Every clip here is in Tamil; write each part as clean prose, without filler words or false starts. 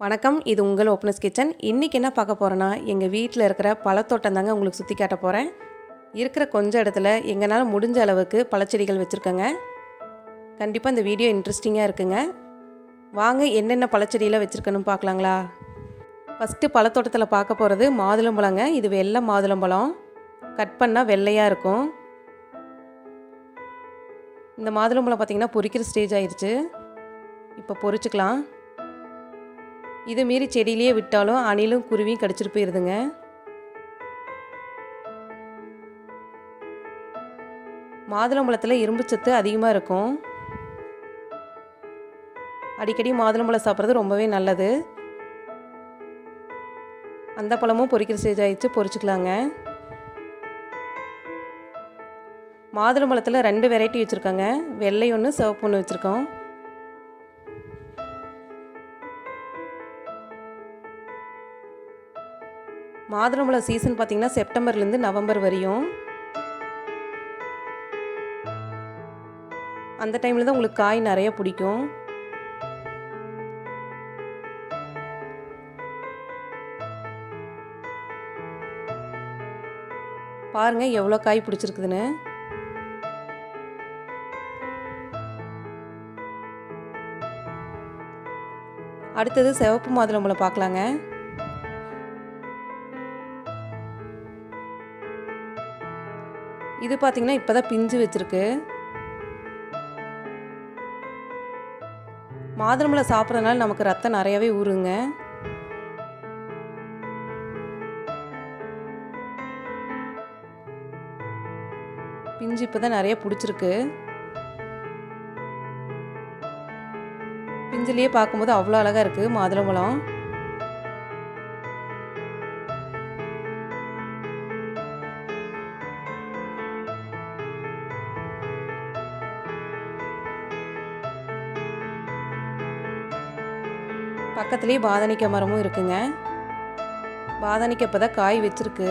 வணக்கம், இது உங்கள் ஓப்பனஸ் கிச்சன். இன்றைக்கி என்ன பார்க்க போகிறேன்னா, எங்கள் வீட்டில் இருக்கிற பழத்தோட்டம் தாங்க உங்களுக்கு சுற்றி காட்ட போகிறேன். இருக்கிற கொஞ்சம் இடத்துல எங்களால் முடிஞ்ச அளவுக்கு பழச்செடிகள் வச்சுருக்கேங்க. கண்டிப்பாக இந்த வீடியோ இன்ட்ரெஸ்டிங்காக இருக்குங்க. வாங்க என்னென்ன பழச்செடியெலாம் வச்சுருக்கணும்னு பார்க்கலாங்களா. ஃபஸ்ட்டு பழத்தோட்டத்தில் பார்க்க போகிறது மாதுளம்பழங்க. இது வெள்ளை மாதுளம்பழம், கட் பண்ணால் வெள்ளையாக இருக்கும். இந்த மாதுளம்பழம் பார்த்திங்கன்னா பொரிக்கிற ஸ்டேஜ் ஆயிடுச்சு. இப்போ பொரிச்சுக்கலாம். இது மீறி செடியிலேயே விட்டாலும் அணிலும் குருவியும் கடிச்சிட்டு போயிடுதுங்க. மாதுளம்பழத்தில் இரும்பு சத்து அதிகமாக இருக்கும். அடிக்கடி மாதுளம்பழம் சாப்பிட்றது ரொம்பவே நல்லது. அந்த பழமும் பொரிக்கிற ஸ்டேஜ் ஆகிடுச்சு, பொரிச்சுக்கலாங்க. மாதுளம்பழத்தில் 2 வெரைட்டி வச்சுருக்கோங்க. வெள்ளை ஒன்று, சிவப்பு ஒன்று வச்சுருக்கோம். மாதுளம்பழம் சீசன் பார்த்திங்கன்னா செப்டம்பர்லேருந்து நவம்பர் வரையும். அந்த டைமில் தான் உங்களுக்கு காய் நிறைய பிடிக்கும். பாருங்கள் எவ்வளோ காய் பிடிச்சிருக்குதுன்னு. அடுத்தது சிவப்பு மாதுளம்பழம் பார்க்கலாங்க. இது பார்த்திங்கன்னா இப்போ தான் பிஞ்சு வச்சுருக்கு. மாதுளம்பழம் சாப்பிட்றதுனால நமக்கு ரத்தம் நிறையாவே ஊறுங்க. பிஞ்சு இப்போ தான் நிறைய பிடிச்சிருக்கு. பிஞ்சிலேயே பார்க்கும்போது அவ்வளோ அழகாக இருக்குது மாதுளம்பழம். பக்கத்துலேயே பாதணிக்காய் மரமும் இருக்குங்க. பாதணிக்காய் இப்போ தான் காய் வச்சிருக்கு.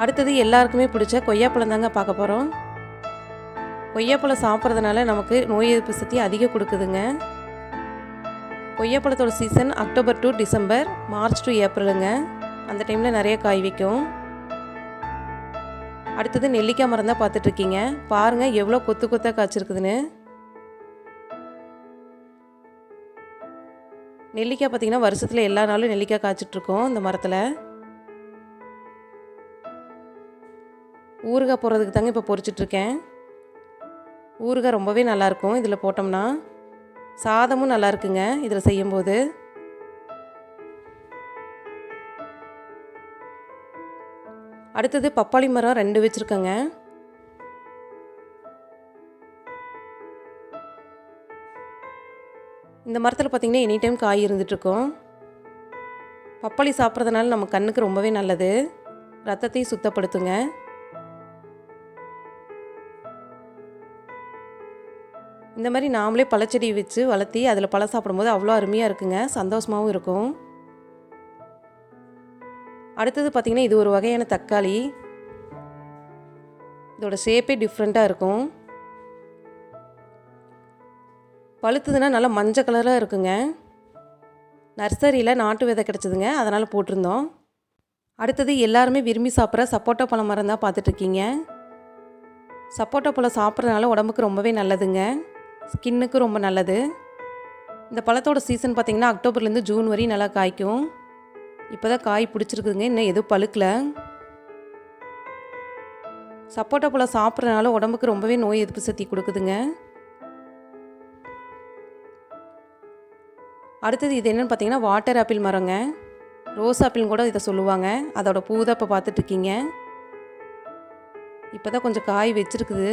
அடுத்தது எல்லாருக்குமே பிடிச்ச கொய்யாப்பழம் தாங்க பார்க்க போகிறோம். கொய்யாப்பழம் சாப்பிட்றதுனால நமக்கு நோய் எதிர்ப்பு சக்தி அதிகம் கொடுக்குதுங்க. கொய்யாப்பழத்தோட season October to December, March to ஏப்ரலுங்க. அந்த டைமில் நிறைய காய் வைக்கும். அடுத்தது நெல்லிக்காய் மரம் தான் பார்த்துட்ருக்கீங்க. பாருங்கள் எவ்வளோ கொத்து கொத்தாக காய்ச்சிருக்குதுன்னு. நெல்லிக்காய் பார்த்திங்கன்னா வருஷத்தில் எல்லா நாளும் நெல்லிக்காய் காய்ச்சிட்ருக்கோம் இந்த மரத்தில். ஊறுகாய் போடுறதுக்கு தாங்க இப்போ பொரிச்சிட்ருக்கேன். ஊறுகாய் ரொம்பவே நல்லாயிருக்கும் இதில் போட்டோம்னா. சாதமும் நல்லா இருக்குங்க இதில் செய்யும்போது. அடுத்தது பப்பாளி மரம் 2 வச்சுருக்கேங்க. இந்த மரத்தில் பார்த்திங்கன்னா எனி டைம் காய் இருந்துகிட்ருக்கோம். பப்பாளி சாப்பிட்றதுனால நம்ம கண்ணுக்கு ரொம்பவே நல்லது. ரத்தத்தையும் சுத்தப்படுத்துங்க. இந்த மாதிரி நாமளே பழச்செடி வச்சு வளர்த்தி அதில் பழம் சாப்பிடும்போது அவ்வளோ அருமையாக இருக்குங்க. சந்தோஷமாகவும் இருக்கும். அடுத்தது பார்த்திங்கன்னா இது ஒரு வகையான தக்காளி. இதோட ஷேப்பே டிஃப்ரெண்ட்டாக இருக்கும். பழுத்துதுன்னா நல்லா மஞ்சள் கலராக இருக்குங்க. நர்சரியில் நாட்டு விதை கிடச்சிதுங்க, அதனால் போட்டிருந்தோம். அடுத்தது எல்லாருமே விரும்பி சாப்பிட்ற சப்போட்டா பழம் மரம் தான் பார்த்துட்ருக்கீங்க. சப்போட்டா பழம் சாப்பிட்றதுனால உடம்புக்கு ரொம்பவே நல்லதுங்க. ஸ்கின்னுக்கு ரொம்ப நல்லது. இந்த பழத்தோட சீசன் பார்த்திங்கன்னா அக்டோபர்லேருந்து ஜூன் வரையும் நல்லா காய்க்கும். இப்போ தான் காய் பிடிச்சிருக்குதுங்க, இன்னும் எதுவும் பழுக்கலை. சப்போட்டா பழம் சாப்பிட்றதுனால உடம்புக்கு ரொம்பவே நோய் எதிர்ப்பு சக்தி கொடுக்குதுங்க. அடுத்தது இது என்னென்னு பார்த்தீங்கன்னா வாட்டர் ஆப்பிள் மரங்க. ரோஸ் ஆப்பிள்னு கூட இதை சொல்லுவாங்க. அதோட பூ தான் இப்போ பார்த்துட்ருக்கீங்க. இப்போ தான் கொஞ்சம் காய் வச்சுருக்குது.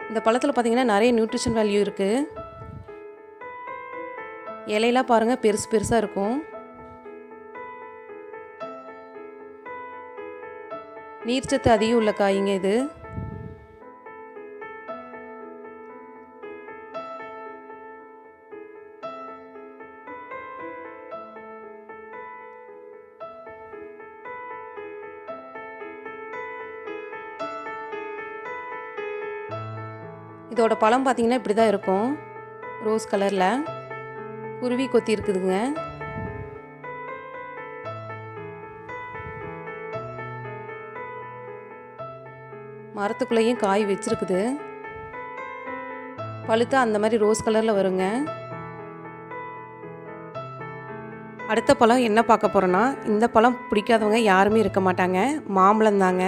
இந்த பழத்தில் பார்த்திங்கன்னா நிறைய நியூட்ரிஷன் வேல்யூ இருக்குது. இலையெல்லாம் பாருங்கள் பெருசு பெருசாக இருக்கும். நீர்ச்சத்து அதிகம் உள்ள காய்ங்க இது. இதோட பழம் பார்த்திங்கன்னா இப்படி தான் இருக்கும், ரோஸ் கலரில் குருவி கொத்தி இருக்குதுங்க. மரத்துக்குள்ளேயும் காய் வச்சிருக்குது. பழுத்தா அந்த மாதிரி ரோஸ் கலரில் வருங்க. அடுத்த பழம் என்ன பார்க்க போகிறோன்னா, இந்த பழம் பிடிக்காதவங்க யாருமே இருக்க மாட்டாங்க. மாம்பழம் தாங்க.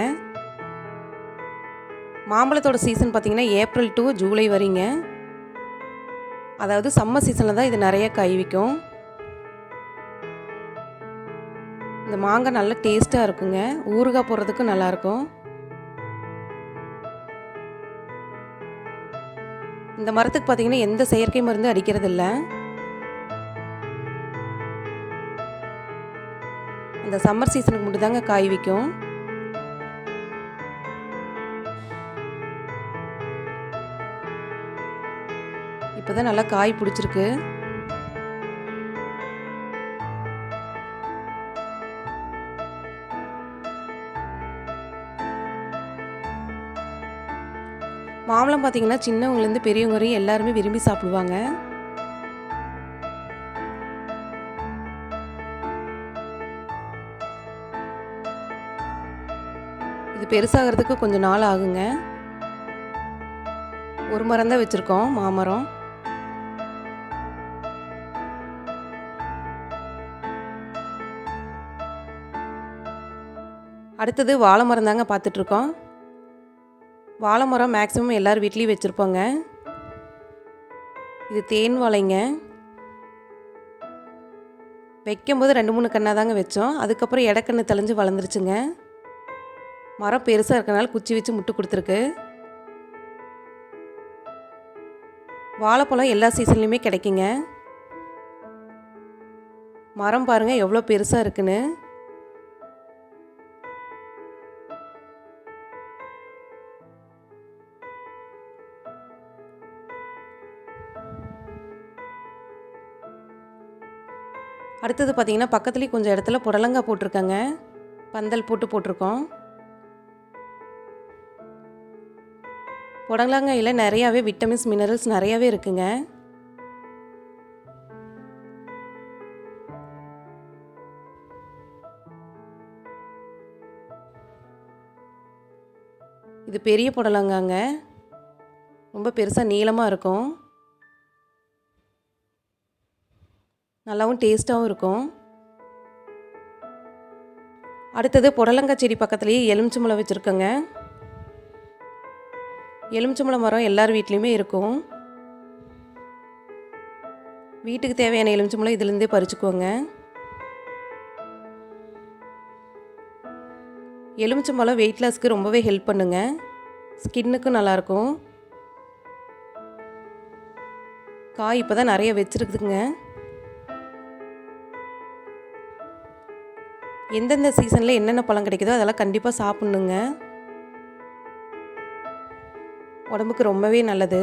மாம்பழத்தோட சீசன் பார்த்திங்கன்னா ஏப்ரல் டு ஜூலை வரைங்க. அதாவது சம்மர் சீசனில் தான் இது நிறைய காய் விற்கும். இந்த மாங்காய் நல்லா டேஸ்ட்டாக இருக்குங்க. ஊறுகாய் போடுறதுக்கும் நல்லாயிருக்கும். இந்த மரத்துக்கு பார்த்திங்கன்னா எந்த செயற்கை மருந்து அடிக்கிறது இல்லை. அந்த சம்மர் சீசனுக்கு மட்டும் தாங்க காய் விற்கும். இப்போ தான் நல்லா காய் பிடிச்சிருக்கு. மாம்பழம் பார்த்திங்கன்னா சின்னவங்கலேருந்து பெரியவங்க வரையும் எல்லாருமே விரும்பி சாப்பிடுவாங்க. இது பெருசாகிறதுக்கு கொஞ்சம் நாள் ஆகுங்க. ஒரு மரம் தான் வச்சுருக்கோம், மாமரம். அடுத்தது வாழை மரம் தாங்க பார்த்துட்ருக்கோம். வாழை மரம் மேக்ஸிமம் எல்லோரும் வீட்லேயும் வச்சுருப்போங்க. இது தேன் வாழைங்க. வைக்கும்போது 2-3 கண்ணாக தாங்க வச்சோம். அதுக்கப்புறம் இடக்கண்ணு தெளிஞ்சு வளர்ந்துருச்சுங்க. மரம் பெருசாக இருக்கனால குச்சி வச்சு முட்டு கொடுத்துருக்கு. வாழைப்பழம் எல்லா சீசன்லேயுமே கிடைக்குங்க. மரம் பாருங்கள் எவ்வளோ பெருசாக இருக்குன்னு. அடுத்தது பார்த்திங்கன்னா பக்கத்துலேயே கொஞ்சம் இடத்துல புடலங்காய் போட்டிருக்காங்க. பந்தல் போட்டிருக்கோம். புடலங்காயில் நிறையாவே விட்டமின்ஸ் மினரல்ஸ் நிறையாவே இருக்குங்க. இது பெரிய புடலங்காங்க. ரொம்ப பெருசாக நீளமாக இருக்கும். நல்லாவும் டேஸ்ட்டாகவும் இருக்கும். அடுத்தது புடலங்காய் செடி பக்கத்துலேயே எலுமிச்சம்பழம் வச்சுருக்கோங்க. எலுமிச்சம்பழம் மரம் எல்லார் வீட்லேயுமே இருக்கும். வீட்டுக்கு தேவையான எலுமிச்சம்பழம் இதுலேருந்தே பறிச்சுக்குவோங்க. எலுமிச்சம்பழம் வெயிட் லாஸ்க்கு ரொம்பவே ஹெல்ப் பண்ணுங்க. ஸ்கின்னுக்கும் நல்லாயிருக்கும். காய் இப்போ தான் நிறைய வச்சுருக்குதுங்க. எந்தெந்த சீசனில் என்னென்ன பழம் கிடைக்குதோ அதெல்லாம் கண்டிப்பாக சாப்பிட்ணுங்க. உடம்புக்கு ரொம்பவே நல்லது.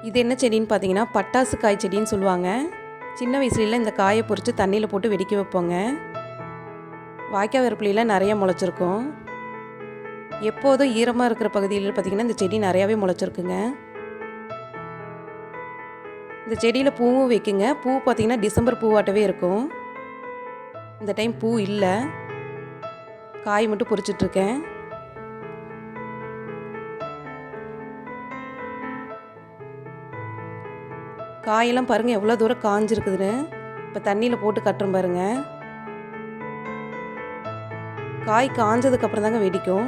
இது என்ன செடின்னு பார்த்தீங்கன்னா பட்டாசு காய் செடின்னு சொல்லுவாங்க. சின்ன வயசுல இந்த காயை பொறிச்சு தண்ணியில் போட்டு வெடிக்க வைப்போங்க. வாய்க்கால் வரப்புலாம் நிறைய முளைச்சிருக்கும். எப்போதும் ஈரமாக இருக்கிற பகுதியில் பார்த்திங்கன்னா இந்த செடி நிறையாவே முளைச்சிருக்குங்க. இந்த செடியில் பூவும் வைக்குங்க. பூ பார்த்திங்கன்னா டிசம்பர் பூவாட்டவே இருக்கும். இந்த டைம் பூ இல்லை, காய் மட்டும் பொறிச்சிட்ருக்கேன். காயெல்லாம் பாருங்கள் எவ்வளோ தூரம் காஞ்சிருக்குதுன்னு. இப்போ தண்ணியில் போட்டு கட்டுறோம் பாருங்கள். காய் காஞ்சதுக்கப்புறம் தாங்க வெடிக்கும்.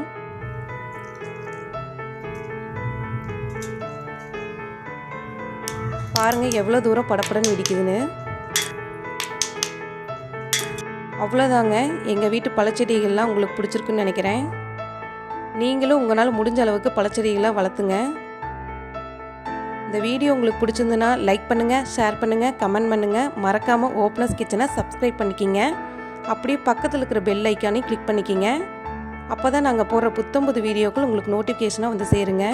பாருங்கள் எவ்வளோ தூரம் படப்படன்னு வெடிக்குதுன்னு. அவ்வளோதாங்க. எங்கள் வீட்டு பழச்செடிகள்லாம் உங்களுக்கு பிடிச்சிருக்குன்னு நினைக்கிறேன். நீங்களும் உங்களால் முடிஞ்ச அளவுக்கு பழச்செடிகளை வளர்த்துங்க. இந்த வீடியோ உங்களுக்கு பிடிச்சிருந்துன்னா லைக் பண்ணுங்கள், ஷேர் பண்ணுங்கள், கமெண்ட் பண்ணுங்கள். மறக்காமல் ஓப்னஸ் கிச்சனை சப்ஸ்கிரைப் பண்ணிக்கிங்க. அப்படியே பக்கத்தில் இருக்கிற பெல் ஐக்கானையும் கிளிக் பண்ணிக்கிங்க. அப்போ தான் நாங்கள் போடுற புத்தம்புது வீடியோக்கள் உங்களுக்கு நோட்டிஃபிகேஷனாக வந்து சேருங்க.